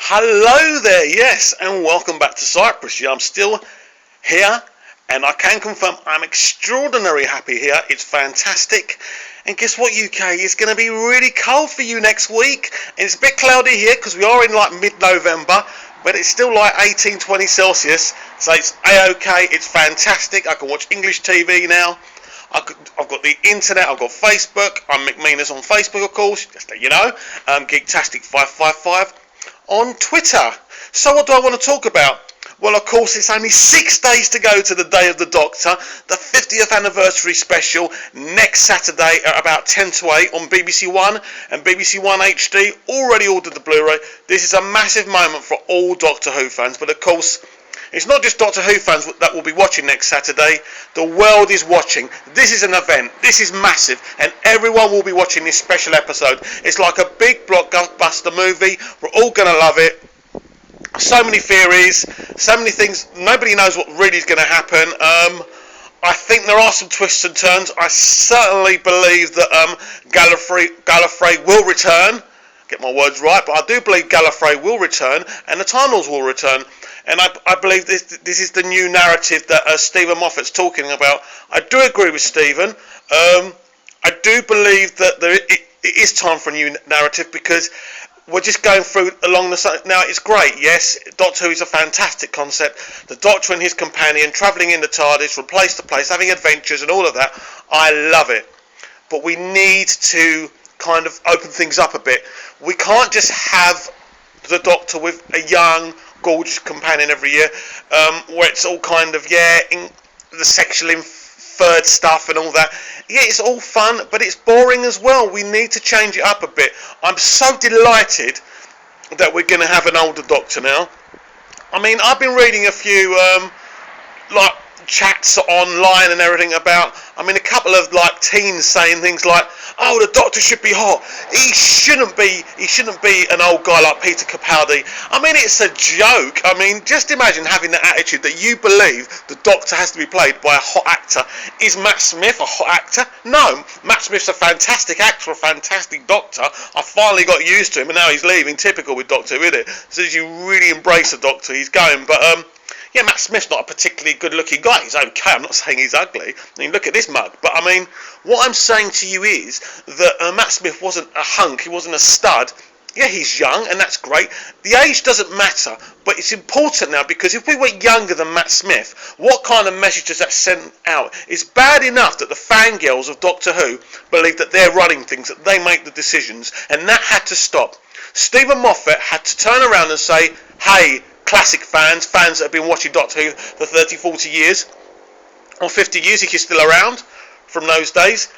Hello there, yes, and welcome back to Cyprus. Yeah, I'm still here, and I can confirm I'm extraordinarily happy here. It's fantastic. And guess what, UK? It's going to be really cold for you next week. And it's a bit cloudy here because we are in like mid-November, but it's still like 18, 20 Celsius. So it's A-OK, it's fantastic. I can watch English TV now. I've got the internet, I've got Facebook. I'm McMeaners on Facebook, of course, just let you know. Geektastic555 on Twitter. So what do I want to talk about? Well, of course, it's only 6 days to go to the Day of the Doctor, the 50th anniversary special, next Saturday at about 10 to 8 on BBC One and BBC One HD. Already ordered the Blu-ray. This is a massive moment for all Doctor Who fans, but of course, it's not just Doctor Who fans that will be watching next Saturday. The world is watching. This is an event. This is massive. And everyone will be watching this special episode. It's like a big blockbuster movie. We're all going to love it. So many theories. So many things. Nobody knows what really is going to happen. I think there are some twists and turns. I certainly believe that Gallifrey will return. Get my words right, but I do believe Gallifrey will return and the Time Lords will return. And I believe this is the new narrative that Stephen Moffat's talking about. I do agree with Stephen. I do believe that it is time for a new narrative because we're just going through along the... Now, it's great, yes, Doctor Who is a fantastic concept. The Doctor and his companion travelling in the TARDIS from place to place, having adventures and all of that. I love it. But we need to kind of open things up a bit. We can't just have the Doctor with a young, gorgeous companion every year, where it's all kind of, in the sexual inferred stuff and all that. Yeah, it's all fun, but it's boring as well. We need to change it up a bit. I'm so delighted that we're going to have an older Doctor now. I mean, I've been reading a few, chats online and everything about, a couple of teens saying things like, oh, the Doctor should be hot. He shouldn't be an old guy like Peter Capaldi. It's a joke. Just imagine having the attitude that you believe the Doctor has to be played by a hot actor. Is Matt Smith a hot actor? No, Matt Smith's a fantastic actor, a fantastic Doctor. I finally got used to him and now he's leaving. Typical with Doctor Who, isn't it? So as you really embrace the Doctor, he's going. But Matt Smith's not a particularly good-looking guy. He's okay. I'm not saying he's ugly. Look at this mug. But, what I'm saying to you is that Matt Smith wasn't a hunk. He wasn't a stud. Yeah, he's young, and that's great. The age doesn't matter, but it's important now because if we were younger than Matt Smith, what kind of message does that send out? It's bad enough that the fangirls of Doctor Who believe that they're running things, that they make the decisions, and that had to stop. Stephen Moffat had to turn around and say, hey, classic fans that have been watching Doctor Who for 30, 40 years, or 50 years if you're still around from those days.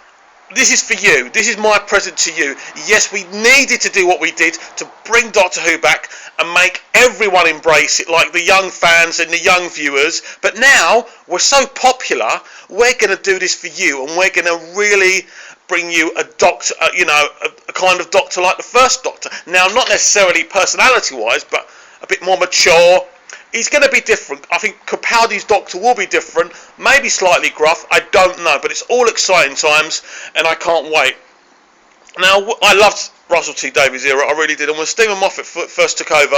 This is for you. This is my present to you. Yes, we needed to do what we did to bring Doctor Who back and make everyone embrace it, like the young fans and the young viewers. But now, we're so popular, we're going to do this for you, and we're going to really bring you a Doctor, a kind of Doctor like the first Doctor. Now, not necessarily personality-wise, but a bit more mature. He's going to be different. I think Capaldi's Doctor will be different, maybe slightly gruff, I don't know, but it's all exciting times and I can't wait. Now, I loved Russell T Davies' era, I really did, and when Stephen Moffat first took over,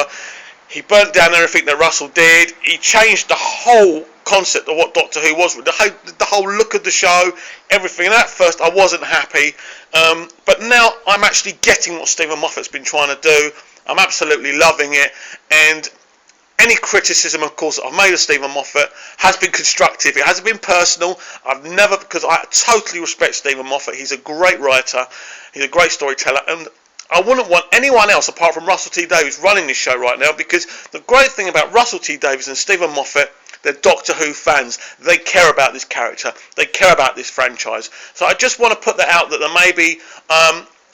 he burnt down everything that Russell did. He changed the whole concept of what Doctor Who was, the whole look of the show, everything. And at first I wasn't happy, but now I'm actually getting what Stephen Moffat's been trying to do. I'm absolutely loving it, and any criticism, of course, that I've made of Stephen Moffat has been constructive. It hasn't been personal. Because I totally respect Stephen Moffat. He's a great writer. He's a great storyteller, and I wouldn't want anyone else apart from Russell T Davies running this show right now, because the great thing about Russell T Davies and Stephen Moffat, they're Doctor Who fans. They care about this character. They care about this franchise. So I just want to put that out, that there may be...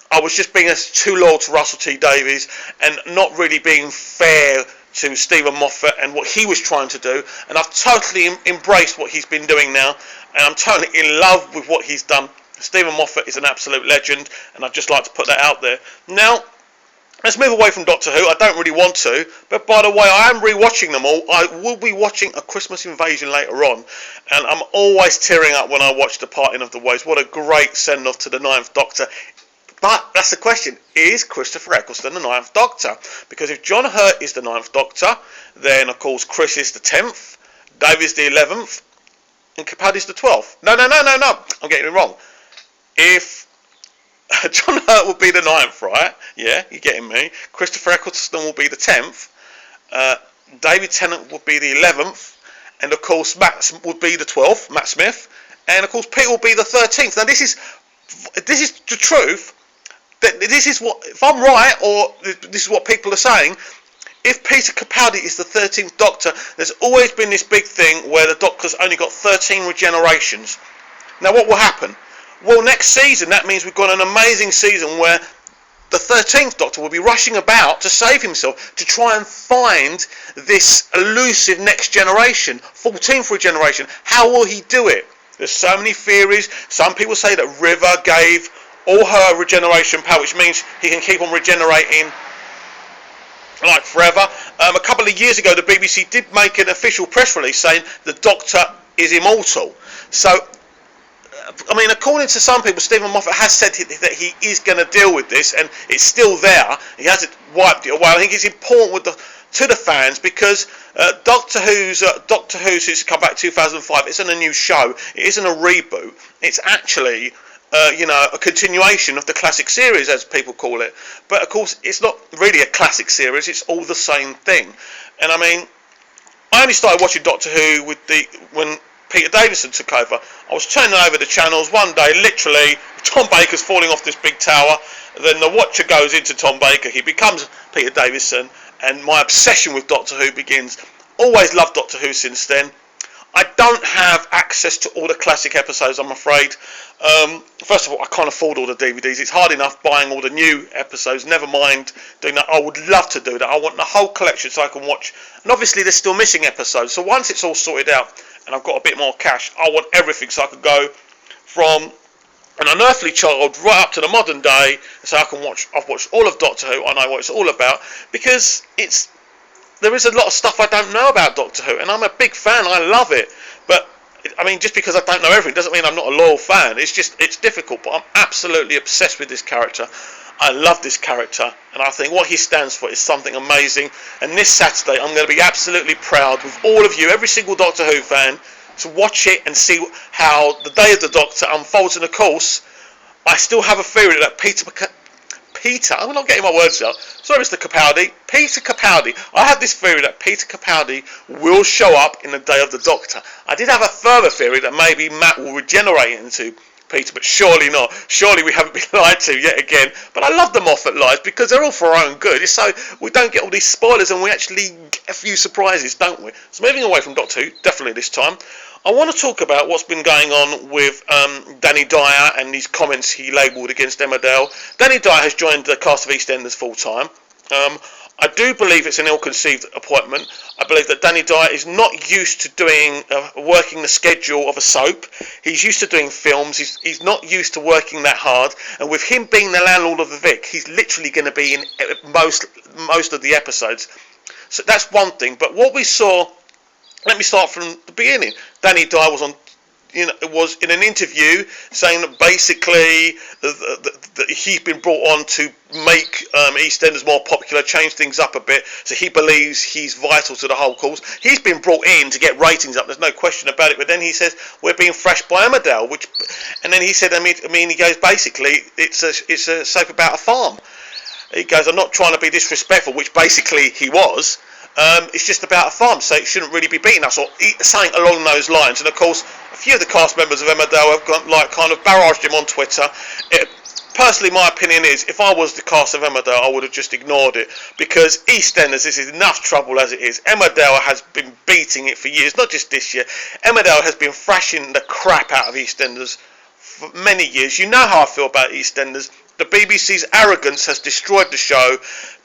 I was just being too loyal to Russell T Davies and not really being fair to Stephen Moffat and what he was trying to do, and I've totally embraced what he's been doing now, and I'm totally in love with what he's done. Stephen Moffat is an absolute legend, and I'd just like to put that out there. Now, let's move away from Doctor Who. I don't really want to, but by the way, I am rewatching them all. I will be watching A Christmas Invasion later on, and I'm always tearing up when I watch Departing of the Ways. What a great send-off to the Ninth Doctor. But that's the question. Is Christopher Eccleston the Ninth Doctor? Because if John Hurt is the Ninth Doctor, then of course Chris is the 10th, David's the 11th, and Capaldi's the 12th. No. I'm getting it wrong. If John Hurt will be the 9th, right? Yeah, you're getting me. Christopher Eccleston will be the 10th. David Tennant will be the 11th. And of course Matt would be the 12th, Matt Smith. And of course Peter will be the 13th. Now this is the truth. This is what, if I'm right, or this is what people are saying, if Peter Capaldi is the 13th Doctor, there's always been this big thing where the Doctor's only got 13 regenerations. Now what will happen? Well, next season, that means we've got an amazing season where the 13th Doctor will be rushing about to save himself, to try and find this elusive next generation, 14th regeneration. How will he do it? There's so many theories. Some people say that River gave all her regeneration power, which means he can keep on regenerating like forever. A couple of years ago, the BBC did make an official press release saying the Doctor is immortal. So, I mean, according to some people, Stephen Moffat has said that he is going to deal with this, and it's still there. He hasn't wiped it away. I think it's important to the fans, because Doctor Who's who's come back 2005 isn't a new show. It isn't a reboot. It's actually a continuation of the classic series, as people call it. But of course, it's not really a classic series. It's all the same thing. And I mean, I only started watching Doctor Who when Peter Davison took over. I was turning over the channels one day, literally, Tom Baker's falling off this big tower. Then the watcher goes into Tom Baker. He becomes Peter Davison, and my obsession with Doctor Who begins. Always loved Doctor Who since then. I don't have access to all the classic episodes, I'm afraid. First of all, I can't afford all the DVDs. It's hard enough buying all the new episodes, never mind doing that. I would love to do that. I want the whole collection so I can watch. And obviously there's still missing episodes. So once it's all sorted out and I've got a bit more cash, I want everything so I can go from an unearthly child right up to the modern day, so I've watched all of Doctor Who. I know what it's all about, because there is a lot of stuff I don't know about Doctor Who, and I'm a big fan. I love it. But I mean, just because I don't know everything doesn't mean I'm not a loyal fan. It's difficult, but I'm absolutely obsessed with this character. I love this character, and I think what he stands for is something amazing. And this Saturday, I'm going to be absolutely proud with all of you, every single Doctor Who fan, to watch it and see how the Day of the Doctor unfolds. And of course, I still have a theory that I'm not getting my words out. Sorry, Mr. Capaldi. Peter Capaldi. I have this theory that Peter Capaldi will show up in the Day of the Doctor. I did have a further theory that maybe Matt will regenerate into Peter, but surely not. Surely we haven't been lied to yet again. But I love the Moffat lies, because they're all for our own good. It's so we don't get all these spoilers, and we actually get a few surprises, don't we? So moving away from Doctor Who, definitely this time, I want to talk about what's been going on with Danny Dyer and these comments he labelled against Emmerdale. Danny Dyer has joined the cast of EastEnders full time. I do believe it's an ill-conceived appointment. I believe that Danny Dyer is not used to doing working the schedule of a soap. He's used to doing films. He's not used to working that hard. And with him being the landlord of the Vic, he's literally going to be in most of the episodes. So that's one thing. But what we saw, let me start from the beginning. Danny Dyer was in an interview saying that basically that he's been brought on to make EastEnders more popular, change things up a bit. So he believes he's vital to the whole cause. He's been brought in to get ratings up. There's no question about it. But then he says we're being thrashed by Emmerdale, and then he said, he goes, basically it's a soap about a farm. He goes, I'm not trying to be disrespectful, which basically he was. It's just about a farm, so it shouldn't really be beating us, or something along those lines. And of course, a few of the cast members of Emmerdale have kind of barraged him on Twitter. Personally, my opinion is, if I was the cast of Emmerdale, I would have just ignored it, because EastEnders, this is enough trouble as it is. Emmerdale has been beating it for years, not just this year. Emmerdale has been thrashing the crap out of EastEnders for many years. You know how I feel about EastEnders. The BBC's arrogance has destroyed the show.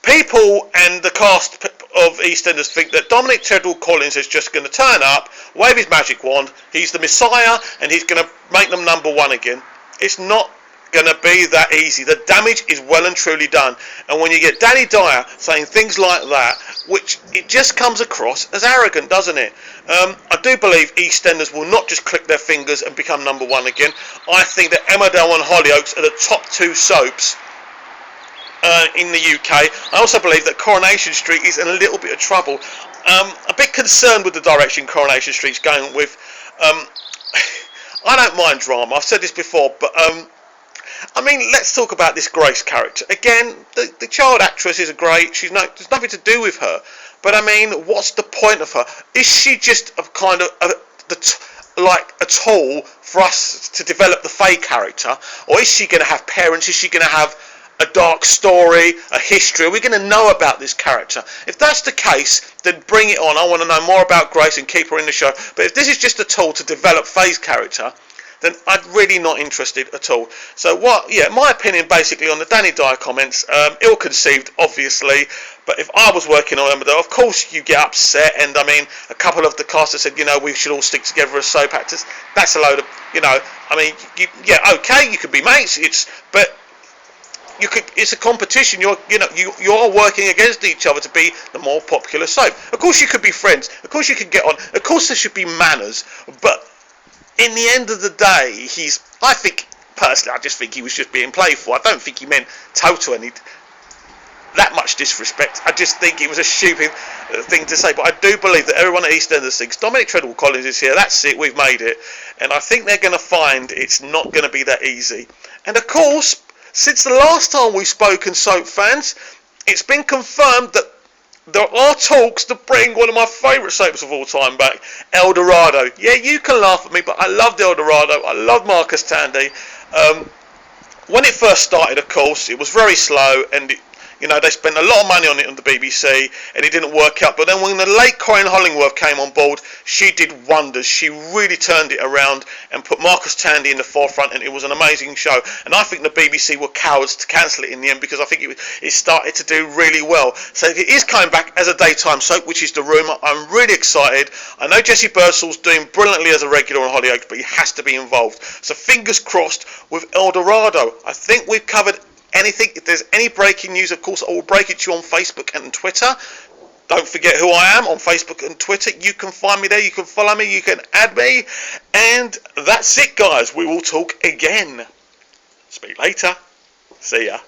People and the cast of EastEnders think that Dominic Treadwell-Collins is just going to turn up, wave his magic wand, he's the Messiah, and he's going to make them number one again. It's not going to be that easy. The damage is well and truly done. And when you get Danny Dyer saying things like that, which it just comes across as arrogant, doesn't it? I do believe EastEnders will not just click their fingers and become number one again. I think that Emmerdale and Hollyoaks are the top two soaps in the UK. I also believe that Coronation Street is in a little bit of trouble. A bit concerned with the direction Coronation Street's going with. I don't mind drama. I've said this before, but I mean, let's talk about this Grace character again. The child actress is great. There's nothing to do with her. But I mean, what's the point of her? Is she just a kind of like a tool for us to develop the Faye character, or is she going to have parents? Is she going to have a dark story, a history? Are we going to know about this character? If that's the case, then bring it on. I want to know more about Grace and keep her in the show. But if this is just a tool to develop Faye's character, then I'm really not interested at all. So my opinion basically on the Danny Dyer comments, ill-conceived obviously, but if I was working on Emmerdale, of course you get upset, and I mean, a couple of the cast have said, we should all stick together as soap actors. That's a load of, I mean, okay, you could be mates, but it's a competition. You're working against each other to be the more popular soap. Of course you could be friends, of course you could get on, of course there should be manners, but in the end of the day, I just think he was just being playful. I don't think he meant that much disrespect. I just think it was a stupid thing to say. But I do believe that everyone at EastEnders thinks Dominic Treadwell Collins is here. That's it. We've made it. And I think they're going to find it's not going to be that easy. And of course, since the last time we've spoken, soap fans, it's been confirmed that there are talks to bring one of my favourite soaps of all time back, El Dorado. Yeah, you can laugh at me, but I loved El Dorado. I loved Marcus Tandy. When it first started, of course, it was very slow, and they spent a lot of money on it on the BBC, and it didn't work out. But then when the late Corinne Hollingworth came on board, she did wonders. She really turned it around and put Marcus Tandy in the forefront, and it was an amazing show. And I think the BBC were cowards to cancel it in the end, because I think it started to do really well. So if it is coming back as a daytime soap, which is the rumour, I'm really excited. I know Jesse Birdsall's doing brilliantly as a regular on Hollyoaks, but he has to be involved. So fingers crossed with El Dorado. I think we've covered anything. If there's any breaking news, of course, I will break it to you on Facebook and Twitter. Don't forget who I am on Facebook and Twitter. You can find me there. You can follow me. You can add me. And that's it, guys. We will talk again. Speak later. See ya.